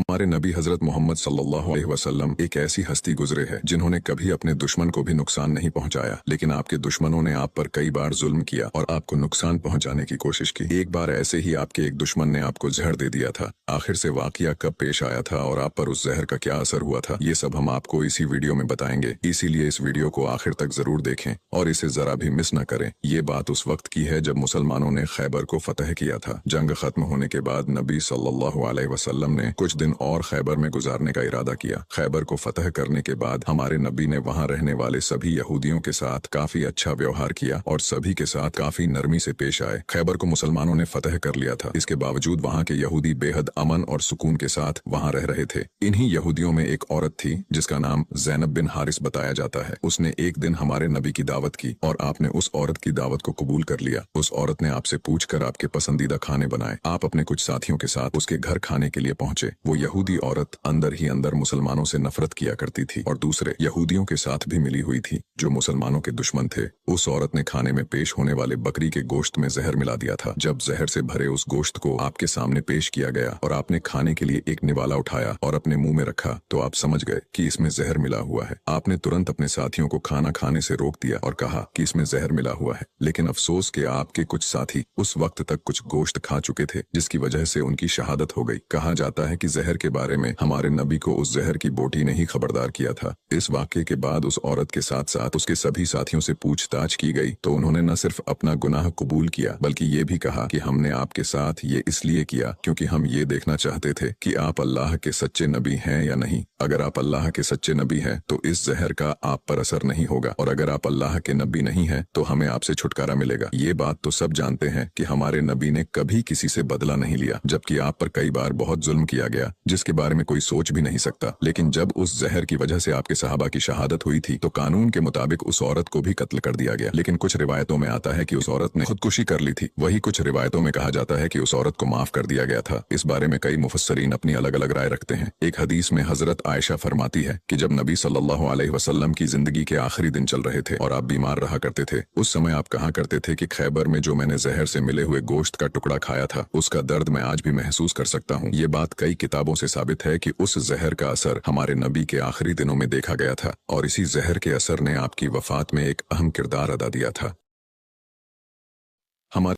हमारे नबी हजरत मोहम्मद सल्लल्लाहु अलैहि वसल्लम एक ऐसी हस्ती गुजरे है जिन्होंने कभी अपने दुश्मन को भी नुकसान नहीं पहुंचाया, लेकिन आपके दुश्मनों ने आप पर कई बार जुल्म किया और आपको नुकसान पहुंचाने की कोशिश की। एक बार ऐसे ही आपके एक दुश्मन ने आपको जहर दे दिया था। आखिर से वाकया कब पेश आया था और आप पर उस जहर का क्या असर हुआ था, ये सब हम आपको इसी वीडियो में बताएंगे। इसीलिए इस वीडियो को आखिर तक जरूर देखें और इसे जरा भी मिस न करें। ये बात उस वक्त की है जब मुसलमानों ने खैबर को फतह किया था। जंग खत्म होने के बाद नबी सल्लल्लाहु अलैहि वसल्लम ने कुछ दिन और खैबर में गुजारने का इरादा किया। खैबर को फतह करने के बाद हमारे नबी ने वहां रहने वाले सभी यहूदियों के साथ काफी अच्छा व्यवहार किया और सभी के साथ काफी नरमी से पेश आए। खैबर को मुसलमानों ने फतह कर लिया था, इसके बावजूद वहां के यहूदी बेहद अमन और सुकून के साथ वहां रह रहे थे। इन्हीं यहूदियों में एक औरत थी जिसका नाम ज़ैनब बिन हारिस बताया जाता है। उसने एक दिन हमारे नबी की दावत की और आपने उस औरत की दावत को कबूल कर लिया। उस औरत ने आपसे पूछकर आपके पसंदीदा खाने बनाए। आप अपने कुछ साथियों के साथ उसके घर खाने के लिए पहुंचे। वो यहूदी औरत अंदर ही अंदर मुसलमानों से नफरत किया करती थी और दूसरे यहूदियों के साथ भी मिली हुई थी जो मुसलमानों के दुश्मन थे। उस औरत ने खाने में पेश होने वाले बकरी के गोश्त में जहर मिला दिया था। जब जहर से भरे उस गोश्त को आपके सामने पेश किया गया और आपने खाने के लिए एक निवाला उठाया और अपने मुंह में रखा तो आप समझ गए कि इसमें जहर मिला हुआ है। आपने तुरंत अपने साथियों को खाना खाने से रोक दिया और कहा कि इसमें जहर मिला हुआ है, लेकिन अफसोस कि आपके कुछ साथी उस वक्त तक कुछ गोश्त खा चुके थे जिसकी वजह से उनकी शहादत हो गई। कहा जाता है कि जहर के बारे में हमारे नबी को उस जहर की बोटी ने ही खबरदार किया था। इस वाक़े के बाद उस औरत के साथ साथ उसके सभी साथियों से पूछताछ की गई तो उन्होंने न सिर्फ अपना गुनाह कबूल किया बल्कि ये भी कहा कि हमने आपके साथ ये इसलिए किया क्योंकि हम ये देखना चाहते थे कि आप अल्लाह के सच्चे नबी हैं या नहीं। अगर आप अल्लाह के सच्चे नबी हैं तो इस जहर का आप पर असर नहीं होगा और अगर आप अल्लाह के नबी नहीं हैं तो हमें आपसे छुटकारा मिलेगा। ये बात तो सब जानते हैं कि हमारे नबी ने कभी किसी से बदला नहीं लिया, जबकि आप पर कई बार बहुत जुल्म किया गया जिसके बारे में कोई सोच भी नहीं सकता। लेकिन जब उस जहर की वजह से आपके सहाबा की शहादत हुई थी तो कानून के मुताबिक उस औरत को भी कत्ल कर दिया गया। लेकिन कुछ रिवायतों में आता है कि उस औरत ने खुदकुशी कर ली थी। वही कुछ रिवायतों में कहा जाता है कि उस औरत को माफ कर दिया गया था। इस बारे में कई मुफस्सरीन अपनी अलग अलग राय रखते हैं। एक हदीस में हजरत आयशा फरमाती है कि जब नबी सल्लल्लाहु अलैहि वसल्लम की जिंदगी के आखिरी दिन चल रहे थे और आप बीमार रहा करते थे, उस समय आप कहा करते थे कि खैबर में जो मैंने जहर से मिले हुए गोश्त का टुकड़ा खाया था उसका दर्द मैं आज भी महसूस कर सकता हूँ। ये बात कई किताबों से साबित है कि उस जहर का असर हमारे नबी के आखिरी दिनों में देखा गया था और इसी जहर के असर ने आपकी वफात में एक अहम किरदार अदा दिया था। हमारे